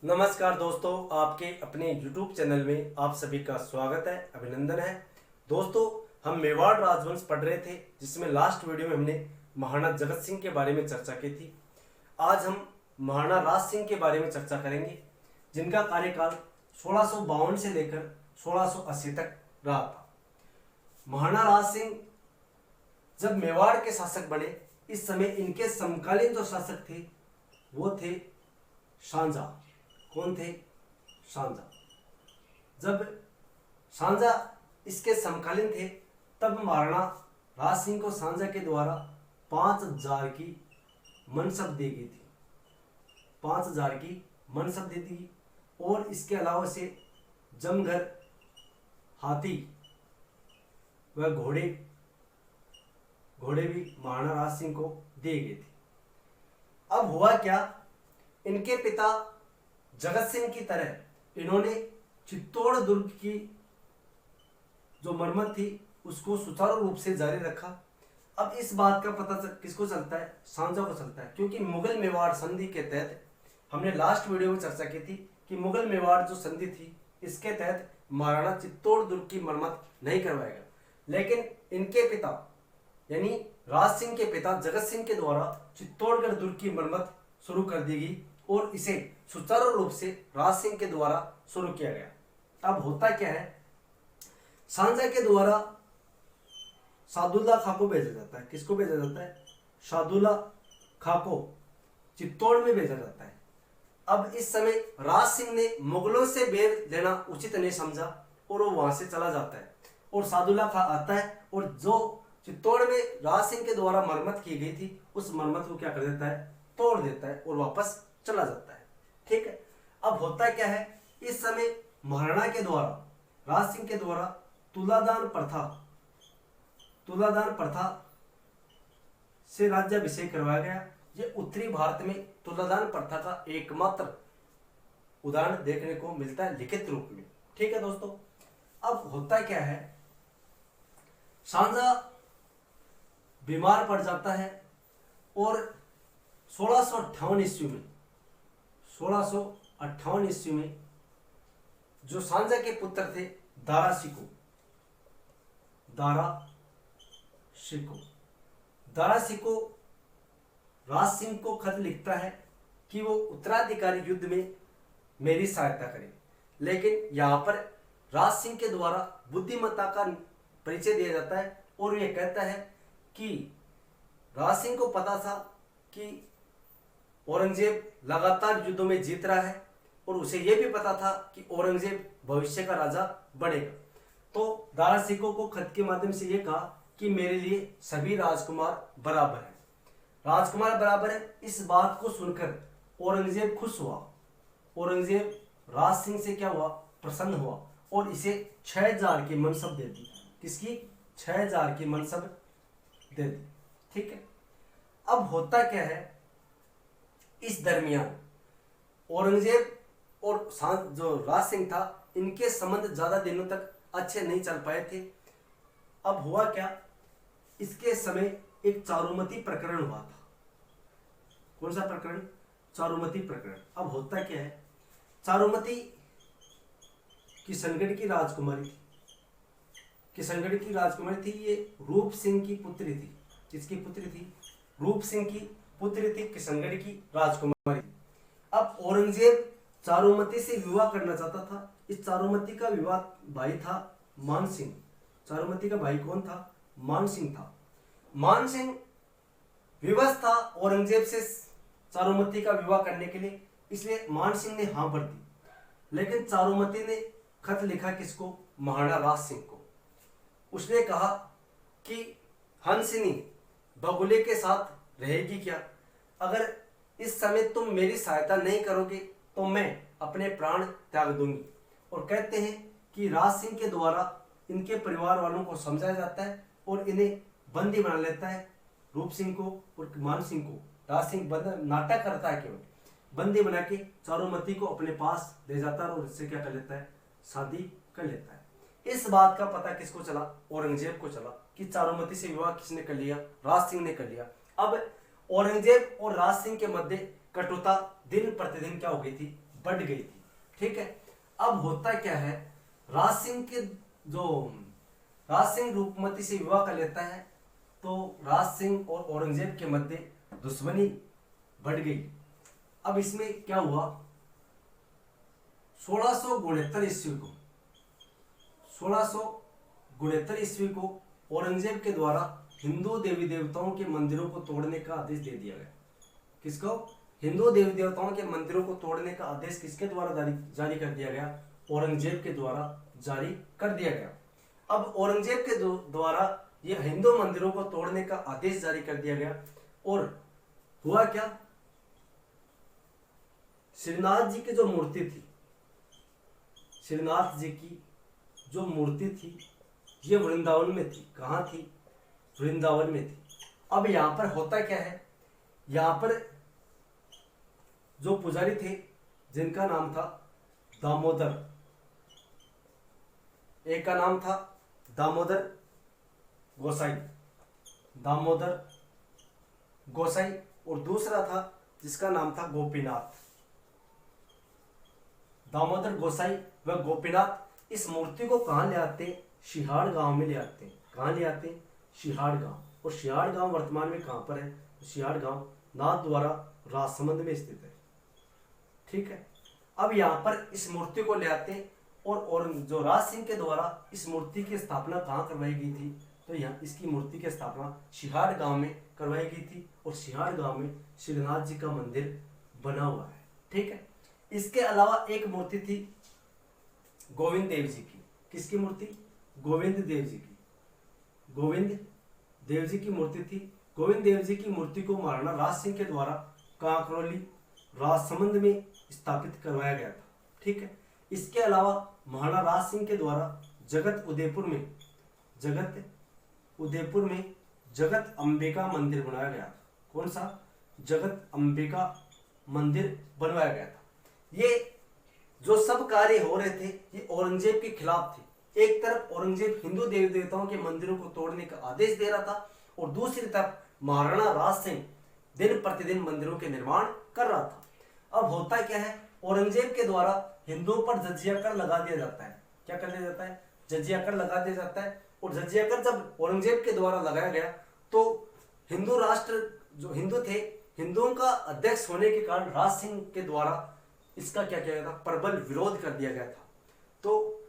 नमस्कार दोस्तों, आपके अपने YouTube चैनल में आप सभी का स्वागत है, अभिनंदन है। दोस्तों, हम मेवाड़ राजवंश पढ़ रहे थे, जिसमें लास्ट वीडियो में हमने महाराणा जगत सिंह के बारे में चर्चा की थी। आज हम महाराणा राज सिंह के बारे में चर्चा करेंगे, जिनका कार्यकाल 1652 से लेकर 1680 तक रहा था। महाराणा राज सिंह जब मेवाड़ के शासक बने, इस समय इनके समकालीन जो शासक थे वो थे शांजा। कौन थे? शांजा। जब शांजा इसके समकालीन थे, तब महाराणा राज सिंह को शांजा के द्वारा 5000 की मनसब दी गई थी। 5000 की मनसब दी थी और इसके अलावा से जमघर, हाथी व घोड़े भी महाराणा राज सिंह को दिए गए थे। अब हुआ क्या, इनके पिता जगत सिंह की तरह इन्होंने चित्तौड़ दुर्ग की जो मरम्मत थी उसको सुचारू रूप से जारी रखा। अब इस बात का पता किसको चलता है? शांजा को चलता है, क्योंकि मुगल मेवाड़ संधि के तहत हमने लास्ट वीडियो में चर्चा की थी कि मुगल मेवाड़ जो संधि थी, इसके तहत महाराणा चित्तौड़ दुर्ग की मरम्मत नहीं करवाएगा, लेकिन इनके पिता यानी राज सिंह के पिता जगत सिंह के द्वारा चित्तौड़गढ़ दुर्ग की मरम्मत शुरू कर दी गई और इसे सुचारू रूप से राज सिंह के द्वारा शुरू किया गया। अब होता क्या है, शांजा के द्वारा सादुल्ला खां को भेजा जाता है। किसको भेजा जाता है? सादुल्ला खां को चित्तौड़ में भेजा जाता है। अब इस समय राज सिंह ने मुगलों से बैर लेना उचित नहीं समझा और वो वहां से चला जाता है और सादुल्ला खां आता है और जो चित्तौड़ में राज सिंह के द्वारा मरम्मत की गई थी उस मरम्मत को क्या कर देता है? तोड़ देता है और वापस चला जाता है। ठीक है। अब होता क्या है, इस समय महाराणा के द्वारा, राज सिंह के द्वारा तुलादान प्रथा से राज्याभिषेक करवाया गया। ये उत्तरी भारत में तुलादान प्रथा का एकमात्र उदाहरण देखने को मिलता है लिखित रूप में। ठीक है दोस्तों। अब होता क्या है, शांजा बीमार पड़ जाता है और 1658 ईस्वी में जो शांजा के पुत्र थे दारा शिको राज सिंह को खत लिखता है कि वो उत्तराधिकारी युद्ध में मेरी सहायता करे, लेकिन यहाँ पर राज सिंह के द्वारा बुद्धिमत्ता का परिचय दिया जाता है और ये कहता है कि राज सिंह को पता था कि औरंगजेब लगातार युद्धों में जीत रहा है और उसे यह भी पता था कि औरंगजेब भविष्य का राजा बनेगा। तो दारा सिकों को खत के माध्यम से यह कहा कि मेरे लिए सभी राजकुमार बराबर है। इस बात को सुनकर औरंगजेब खुश हुआ। औरंगजेब राज सिंह से क्या हुआ? प्रसन्न हुआ और इसे 6000 की मनसब दे दी। किसकी? 6000 की मनसब दे दी। ठीक है। अब होता क्या है, इस दरमियान औरंगजेब और जो राज सिंह था, इनके संबंध ज्यादा दिनों तक अच्छे नहीं चल पाए थे। अब हुआ क्या, इसके समय एक चारुमती प्रकरण हुआ था। कौन सा प्रकरण? चारुमती प्रकरण। अब होता क्या है, चारुमती किशनगढ़ की राजकुमारी थी। ये रूप सिंह की पुत्री थी। किसकी पुत्री थी? रूप सिंह की पुत्री थी, किशनगढ़ की राजकुमारी। अब औरंगजेब चारुमती से विवाह करना चाहता था। इस चारुमती का विवाह भाई था मान सिंह। चारुमती का भाई कौन था? मान सिंह था। मान सिंह विवश था औरंगजेब से चारुमती का विवाह करने के लिए, इसलिए मान सिंह ने हाँ भर दी। लेकिन चारुमती ने खत लिखा किसको? महाराणा राज सिंह को। उसने कहा कि हंसिनी बगुले के साथ रहेगी क्या? अगर इस समय तुम मेरी सहायता नहीं करोगे तो मैं अपने प्राण त्याग दूंगी। और कहते हैं कि राज सिंह के द्वारा इनके परिवार वालों को समझाया जाता है और इन्हें बंदी बना लेता है, रूप सिंह को और मान सिंह को। राज सिंह नाटक करता है, केवल बंदी बना के चारुमती को अपने पास ले जाता है और इससे क्या कर लेता है? शादी कर लेता है। इस बात का पता किसको चला? औरंगजेब को चला कि चारुमती से विवाह किसने कर लिया? राज सिंह ने कर लिया। अब औरंगजेब और राज सिंह के मध्य कटुता दिन प्रतिदिन क्या हो गई थी? बढ़ गई थी। ठीक है, अब होता क्या है, राज सिंह रूपमती से विवाह कर लेता है, तो राज सिंह और औरंगजेब के मध्य दुश्मनी बढ़ गई। अब इसमें क्या हुआ, 1669 ईस्वी को औरंगजेब के द्वारा हिंदू देवी देवताओं के मंदिरों को तोड़ने का आदेश दे दिया गया। किसको? हिंदू देवी देवताओं के मंदिरों को तोड़ने का आदेश किसके द्वारा जारी कर दिया गया? औरंगजेब के द्वारा जारी कर दिया गया। अब औरंगजेब के द्वारा ये हिंदू मंदिरों को तोड़ने का आदेश जारी कर दिया गया, और हुआ क्या, श्रीनाथ जी की जो मूर्ति थी, श्रीनाथ जी की जो मूर्ति थी ये वृंदावन में थी। कहाँ थी? वृंदावन में थी। अब यहां पर होता क्या है, यहां पर जो पुजारी थे जिनका नाम था दामोदर, एक का नाम था दामोदर गोसाई और दूसरा था जिसका नाम था गोपीनाथ। दामोदर गोसाई व गोपीनाथ इस मूर्ति को कहाँ ले आते? शिहाड़ गांव में ले आते हैं। कहाँ ले आते हैं? शिहाड़ गांव। और शिहाड़ गांव वर्तमान में कहाँ पर है? शिहाड़ गांव नाथद्वारा राजसमंद में स्थित है। ठीक है, अब यहाँ पर इस मूर्ति को ले आते हैं, और जो राज सिंह के द्वारा इस मूर्ति की स्थापना कहाँ करवाई गई थी? तो यहाँ इसकी मूर्ति की स्थापना शिहाड़ गांव में करवाई गई थी, और शिहाड़ गांव में श्रीनाथ जी का मंदिर बना हुआ है। ठीक है, इसके अलावा एक मूर्ति थी गोविंद देव जी की। किसकी मूर्ति? गोविंद देव जी की। गोविंद देव जी की मूर्ति थी। गोविंद देव जी की मूर्ति को महाराणा राज सिंह के द्वारा कांकरोली राजसमंद में स्थापित करवाया गया था। ठीक है, इसके अलावा महाराणा राज सिंह के द्वारा जगत उदयपुर में जगत अंबिका मंदिर बनाया गया था। कौन सा? जगत अंबिका मंदिर बनवाया गया था। ये जो सब कार्य हो रहे थे ये औरंगजेब के खिलाफ थे। एक तरफ औरंगजेब हिंदू देवी देवताओं के मंदिरों को तोड़ने का आदेश दे रहा था, और दूसरी तरफ महाराणा राज सिंह दिन प्रतिदिन मंदिरों के निर्माण कर रहा था। अब होता क्या है, औरंगजेब के द्वारा हिंदुओं पर जजिया कर लगा दिया जाता है। क्या कर दिया जाता है? जजिया कर लगा दिया जाता है। और जजिया कर जब औरंगजेब के द्वारा लगाया गया तो हिंदू राष्ट्र जो हिंदू थे, हिंदुओं का अध्यक्ष होने के कारण राज सिंह के द्वारा इसका क्या किया गया था? प्रबल विरोध कर दिया गया था। तो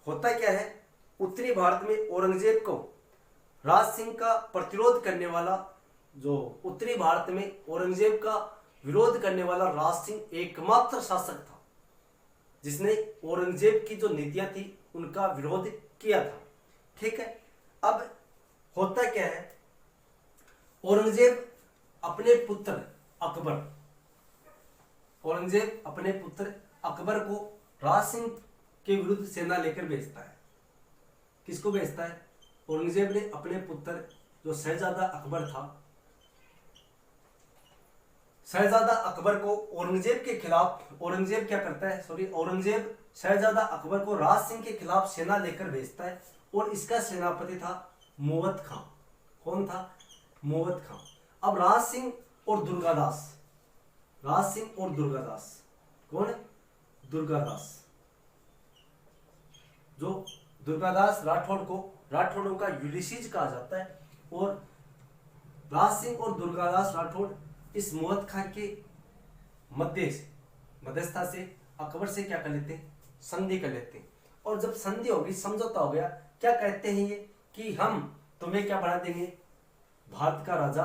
होता क्या है, उत्तरी भारत में औरंगजेब को राज सिंह का प्रतिरोध करने वाला, जो उत्तरी भारत में औरंगजेब का विरोध करने वाला राज सिंह एकमात्र शासक था जिसने औरंगजेब की जो नीतियां थी उनका विरोध किया था। ठीक है, अब होता क्या है, औरंगजेब अपने पुत्र अकबर को राज सिंह के विरुद्ध सेना लेकर भेजता है। किसको भेजता है? औरंगजेब ने अपने पुत्र जो शहजादा अकबर था, शहजादा अकबर को औरंगजेब के खिलाफ औरंगजेब शहजादा अकबर को राज सिंह के खिलाफ सेना लेकर भेजता है, और इसका सेनापति था मोहम्मद खां। कौन था? मोहम्मद खां। अब राज सिंह और दुर्गादास, कौन है? दुर्गादास। जो दुर्गादास राठौड़ों का यूलिसीज कहा जाता है, और राज सिंह और दुर्गादास राठौड़ इस मोहम्मद खां के मध्यस्थता से अकबर से क्या कर लेते हैं? संधि कर लेते हैं। और जब संधि होगी, समझौता हो गया, क्या कहते हैं ये कि हम तुम्हें क्या बना देंगे? भारत का राजा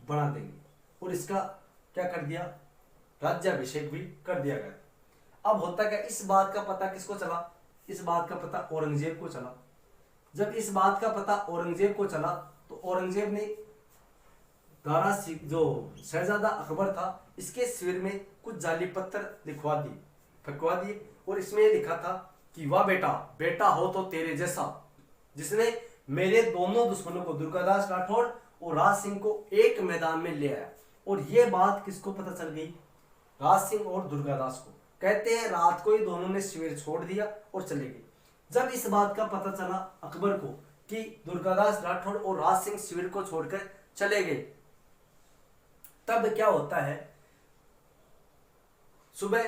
बना देंगे। और इसका क्या कर दिया? राज्याभिषेक भी कर दिया गया। अब होता क्या, इस बात का पता किसको चला? इस बात का पता औरंगजेब को चला। जब इस बात का पता औरंगजेब को चला तो औरंगजेब ने दारा सिंह, जो शहजादा अकबर था, इसके शिविर में कुछ जाली पत्थर फंकवा दिए, और इसमें लिखा था कि वाह बेटा हो तो तेरे जैसा, जिसने मेरे दोनों दुश्मनों को, दुर्गादास राठौड़ और राज सिंह को एक मैदान में ले आया। और ये बात किसको पता चल गई? राज सिंह और दुर्गादास को। कहते हैं रात को ही दोनों ने शिविर छोड़ दिया और चले गए। जब इस बात का पता चला अकबर को कि दुर्गादास राठौड़ और राज सिंह शिविर को छोड़कर चले गए, तब क्या होता है, सुबह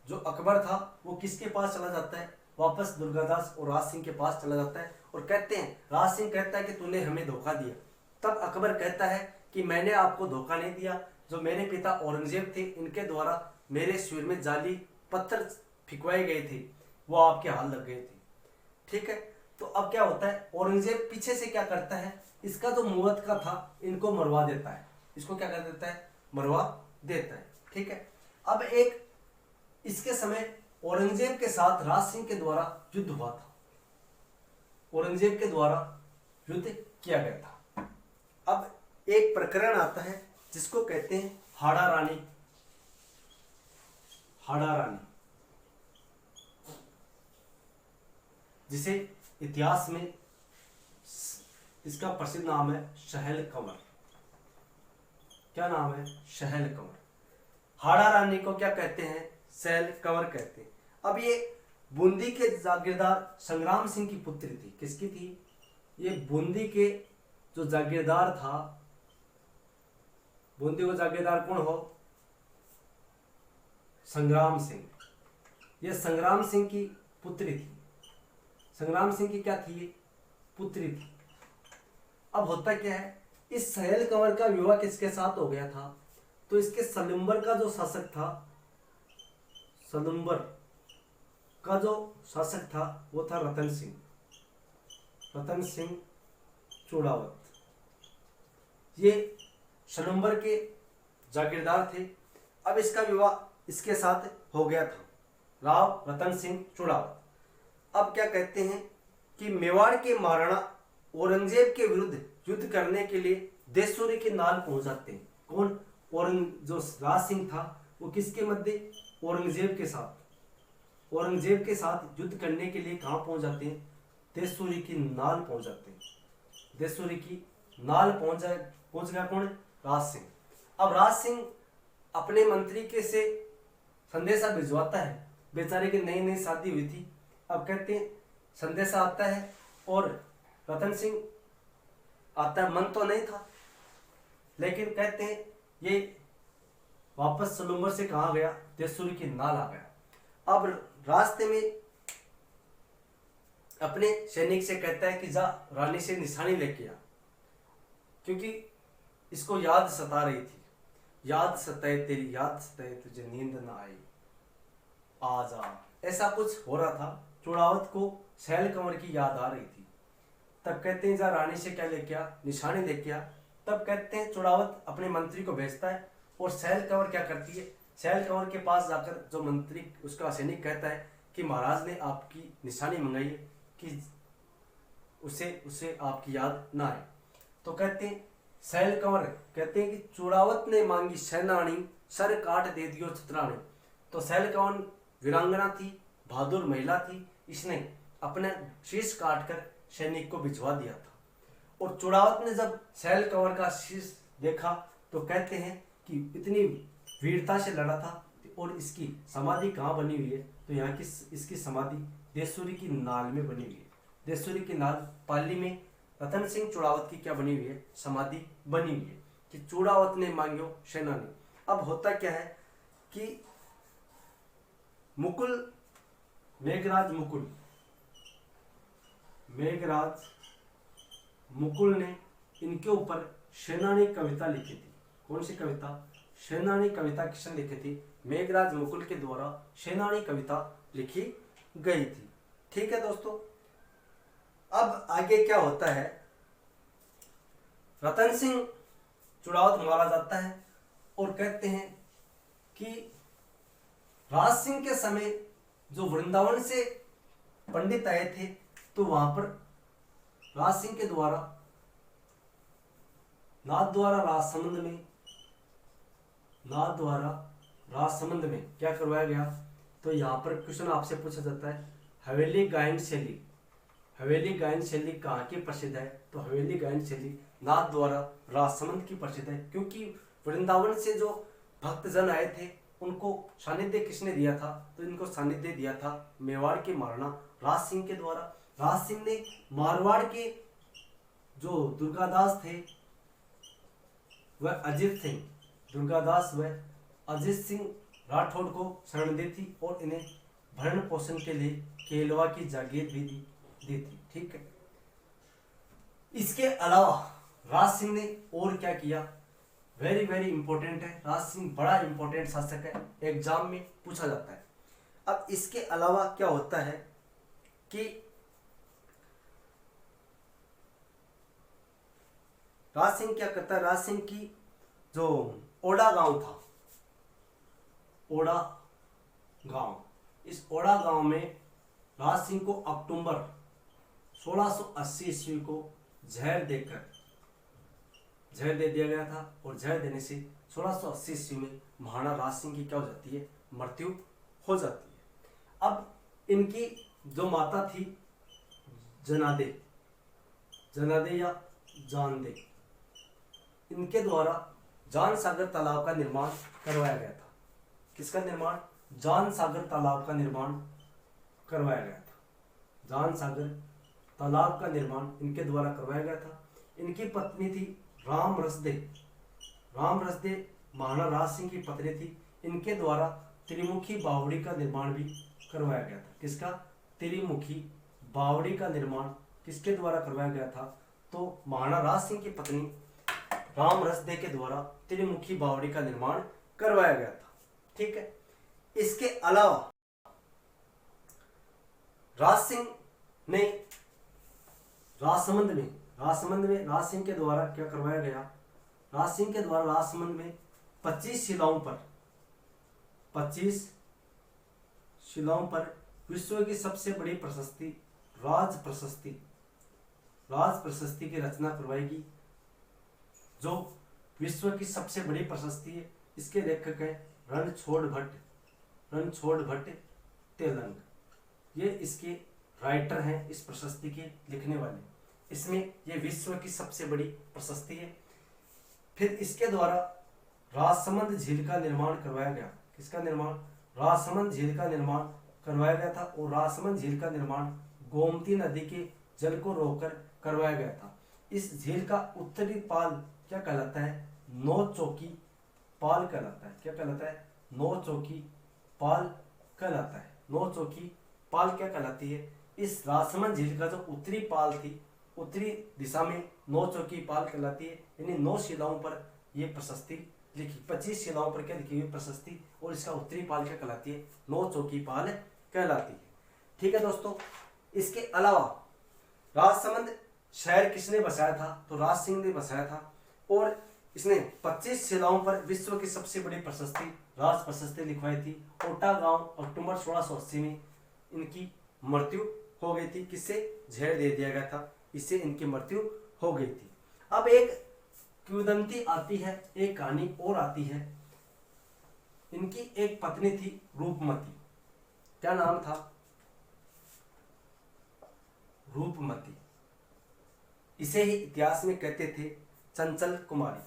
जो अकबर था वो किसके पास चला जाता है, वापस दुर्गादास और राज सिंह के पास चला जाता है और कहते हैं, राज सिंह कहता है कि तूने हमें धोखा दिया। तब अकबर कहता है कि मैंने आपको धोखा नहीं दिया, जो मेरे पिता औरंगजेब थे इनके द्वारा मेरे सिर में जाली पत्थर फिकवाए गए थे, वो आपके हाथ लग गए थे। ठीक है, तो अब क्या होता है, औरंगजेब पीछे से क्या करता है, इसका जो मुवक्किल था इनको मरवा देता है, इसको क्या कर देता है, मरवा देता है। ठीक है, अब एक इसके समय औरंगजेब के साथ राज सिंह के द्वारा युद्ध हुआ था, औरंगजेब के द्वारा युद्ध किया गया था। अब एक प्रकरण आता है जिसको कहते हैं हाड़ा रानी, हाड़ा रानी, जिसे इतिहास में इसका प्रसिद्ध नाम है शहल कंवर। क्या नाम है, शहल कंवर। हाड़ा रानी को क्या कहते हैं, शहल कंवर कहते हैं। अब ये बूंदी के जागीरदार संग्राम सिंह की पुत्री थी। किसकी थी, ये बूंदी के जो जागीरदार था, बूंदी को जागीरदार कौन हो, संग्राम सिंह। ये संग्राम सिंह की पुत्री थी, संग्राम सिंह की क्या थी, ये पुत्री थी। अब होता क्या है, इस सहेल कंवर का विवाह किसके साथ हो गया था, तो इसके सलुम्बर का जो शासक था, सलुम्बर का जो शासक था वो था रतन सिंह, रतन सिंह चूड़ावत। ये सलुम्बर के जागीरदार थे। अब इसका विवाह इसके साथ हो गया था, राव रतन सिंह चूड़ावत। अब क्या कहते हैं कि मेवाड़ के महाराणा औरंगजेब के विरुद्ध युद्ध करने के लिए देसूरी की नाल पहुंच जाते हैं। कौन, जो राज सिंह था वो किसके मध्य, औरंगजेब के साथ, औरंगजेब के साथ युद्ध करने के लिए कहाँ पहुंच जाते हैं, देसूरी की नाल पहुंच जाते हैं। देसूरी की नाल पहुंच गया कौन, राज सिंह। अब राज सिंह अपने मंत्री के से संदेशा भिजवाता है, बेचारे की नई नई शादी हुई थी। अब कहते हैं संदेशा आता है और रतन सिंह आता है, मन तो नहीं था, लेकिन कहते हैं ये वापस सलूम्बर से कहा गया, देसूरी की नाल आ गया। अब रास्ते में अपने सैनिक से कहता है कि जा रानी से निशानी लेके आ, क्योंकि इसको याद सता रही थी, याद सताए तेरी याद सताए तुझे नींद ना आई आ जा, ऐसा कुछ हो रहा था। चूड़ावत को सैल कंवर की याद आ रही थी। तब कहते हैं जा रानी से क्या लेके आ, निशानी लेके आ। तब कहते हैं चूड़ावत अपने मंत्री को भेजता है और सैल कंवर क्या करती है, सैल कंवर के पास जाकर जो मंत्री उसका सैनिक कहता है कि महाराज ने आपकी निशानी मंगाई है कि उसे आपकी याद ना आए। तो कहते हैं सैल कंवर कहते हैं कि चूड़ावत ने मांगी सेनानी सर काट दे दियो छतरानी। तो सैल कंवर वीरांगना थी, बहादुर महिला थी, इसने अपने शीश काट कर सैनिक को भिजवा दिया था। और चूड़ावत ने जब सैल कंवर का शीश देखा तो कहते हैं कि इतनी वीरता से लड़ा था और इसकी समाधि कहाँ बनी हुई है, तो यहाँ की इसकी समाधि देसूरी की नाल में बनी हुई है। देसूरी की नाल पाली में रतन सिंह चूड़ावत की क्या बनी हुई है, समाधि बनी हुई है कि चूड़ावत ने मांगो सेनानी। अब होता क्या है कि मुकुल मेघराज मुकुल ने इनके ऊपर सेनानी कविता लिखी थी। कौन सी कविता, सेनानी कविता किसने लिखी थी, मेघराज मुकुल के द्वारा सेनानी कविता लिखी गई थी। ठीक है दोस्तों, अब आगे क्या होता है, रतन सिंह चूड़ावत मारा जाता है और कहते हैं कि राज सिंह के समय जो वृंदावन से पंडित आए थे तो वहां पर राज सिंह के द्वारा नाथ द्वारा राजसमंद में क्या करवाया गया, तो यहाँ पर क्वेश्चन आपसे पूछा जाता है हवेली गायन शैली, हवेली गायन शैली कहाँ की प्रसिद्ध है, तो हवेली गायन शैली नाथ द्वारा राजसमंद की प्रसिद्ध है। क्योंकि वृंदावन से जो भक्तजन आए थे उनको सानिध्य किसने दिया था, तो इनको सानिध्य दिया था मेवाड़ के महाराणा राज सिंह के द्वारा। राज सिंह ने मारवाड़ के जो दुर्गादास थे वह अजीत सिंह, दुर्गादास व अजीत सिंह राठौड़ को शरण दी थी और इन्हें भरण पोषण के लिए केलवा की जागीर भी दी थी। ठीक है, इसके अलावा राज सिंह ने और क्या किया, वेरी वेरी इंपॉर्टेंट है, राज सिंह बड़ा इंपॉर्टेंट शासक है, एग्जाम में पूछा जाता है। अब इसके अलावा क्या होता है कि राज सिंह क्या करता है, राज सिंह की जो ओड़ा गांव था, ओड़ा गांव, इस ओड़ा गांव में राज सिंह को अक्टूबर 1680 ईस्वी को जहर दे दिया गया था और जहर देने से 1680 ईस्वी में महाराणा राज सिंह की क्या हो जाती है, मृत्यु हो जाती है। अब इनकी जो माता थी जनादे या जानदे, इनके द्वारा जान सागर तालाब का निर्माण करवाया गया था। किसका निर्माण, जान सागर तालाब का निर्माण करवाया गया था। जान सागर तालाब का निर्माण इनके द्वारा करवाया गया था। इनकी पत्नी थी राम रसदे महाराणा राज सिंह की पत्नी थी। इनके द्वारा त्रिमुखी बावड़ी का निर्माण भी करवाया गया था। किसका, त्रिमुखी बावड़ी का निर्माण किसके द्वारा करवाया गया था, तो महाराणा राज सिंह की पत्नी राम रसदे के द्वारा त्रिमुखी बावड़ी का निर्माण करवाया गया था। ठीक है, इसके अलावा राज सिंह ने राजसमंद में राज सिंह के द्वारा क्या करवाया गया, राज सिंह के द्वारा राजसमंद में 25 शिलाओं पर विश्व की सबसे बड़ी प्रशस्ति राज प्रशस्ति की रचना करवाएगी, जो विश्व की सबसे बड़ी प्रशस्ति है। इसके लेखक है रणछोड़ भट्ट तेलंग, ये इसके राइटर हैं, इस प्रशस्ति के लिखने वाले। इसमें ये विश्व की सबसे बड़ी प्रशस्ति है। फिर इसके द्वारा राजसमंद झील का निर्माण करवाया गया। किसका निर्माण, राजसमंद झील का निर्माण करवाया गया था और राजसमंद झील का निर्माण गोमती नदी के जल को रोककर करवाया गया था। इस झील का उत्तरी पाल क्या कहलाता है, नौ चौकी पाल कहलाता है। क्या कहलाता है, नौ चौकी पाल कहलाता है। नौ चौकी पाल क्या कहलाती है, इस राजसमंद झील का जो उत्तरी पाल थी, उत्तरी दिशा में नौ चौकी पाल कहलाती है। यानी 9 शिलाओं पर यह प्रशस्ति लिखी, 25 शिलाओं पर क्या लिखी हुई प्रशस्ति, और इसका उत्तरी पाल क्या कहलाती है, 9 चौकी पाल कहलाती है। ठीक है दोस्तों, इसके अलावा राजसमंद शहर किसने बसाया था, तो राज सिंह ने बसाया था और इसने 25 शिलाओं पर विश्व की सबसे बड़ी प्रशस्ति राज प्रशस्ति लिखवाई थी। ओटा गांव अक्टूबर 1680 में इनकी मृत्यु हो गई थी। किससे, जहर दे दिया गया था, इससे इनकी मृत्यु हो गई थी। अब एक किंवदंती आती है, एक कहानी और आती है। इनकी एक पत्नी थी रूपमती, क्या नाम था, रूपमती। इसे ही इतिहास में कहते थे चंचल कुमारी।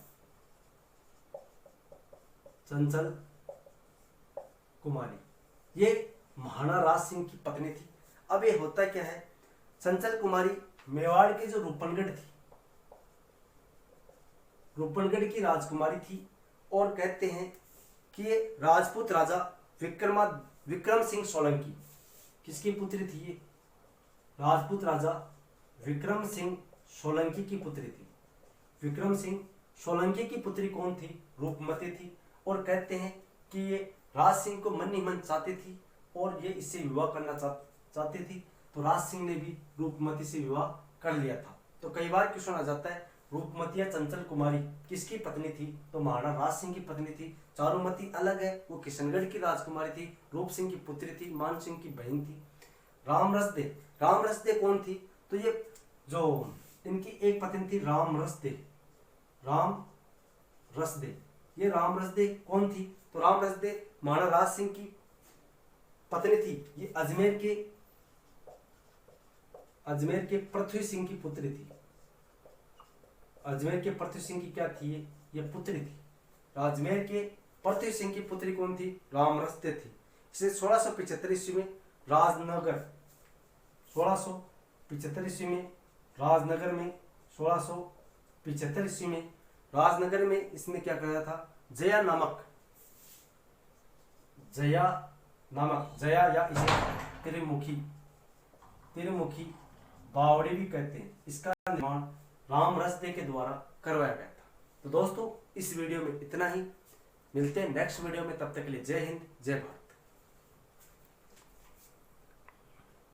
ये महाराणा राज सिंह की पत्नी थी। अब ये होता क्या है, चंचल कुमारी मेवाड़ की जो रूपनगढ़ की राजकुमारी थी और कहते हैं कि ये राजपूत राजा विक्रम सिंह सोलंकी, किसकी पुत्री थी ये, राजपूत राजा विक्रम सिंह सोलंकी की पुत्री थी। विक्रम सिंह सोलंकी की पुत्री कौन थी, रूपमती थी। और कहते हैं कि ये राज सिंह को मन ही मन चाहती थी और ये इससे विवाह करना चाहती थी। तो राज सिंह ने भी रूपमती से विवाह कर लिया था। तो कई बार क्वेश्चन आ जाता है, रूपमती या चंचल कुमारी किसकी पत्नी थी, तो महाराणा राज सिंह की पत्नी थी। चारुमती अलग है, वो किशनगढ़ की राजकुमारी थी, रूप सिंह की पुत्री थी, मान सिंह की बहन थी। राम रसदे कौन थी, तो ये जो इनकी एक पत्नी थी राम रसदे। ये राम रसदे कौन थी, तो राम रसदे महाराणा राज सिंह की पत्नी थी। ये अजमेर के पृथ्वी सिंह की पुत्री थी। अजमेर के पृथ्वी सिंह की क्या थी, ये पुत्री थी। अजमेर के पृथ्वी सिंह की पुत्री कौन थी, राम रसदे थी। इसे 1675 ईस्वी में राजनगर में 1675 ईस्वी में राजनगर में इसने क्या कराया था, जया जया नामक, जया या इसे त्रिमुखी बावड़ी भी कहते हैं, इसका निर्माण राम रसदे के द्वारा करवाया गया था। तो दोस्तों इस वीडियो में इतना ही, मिलते हैं नेक्स्ट वीडियो में, तब तक के लिए जय हिंद जय भारत।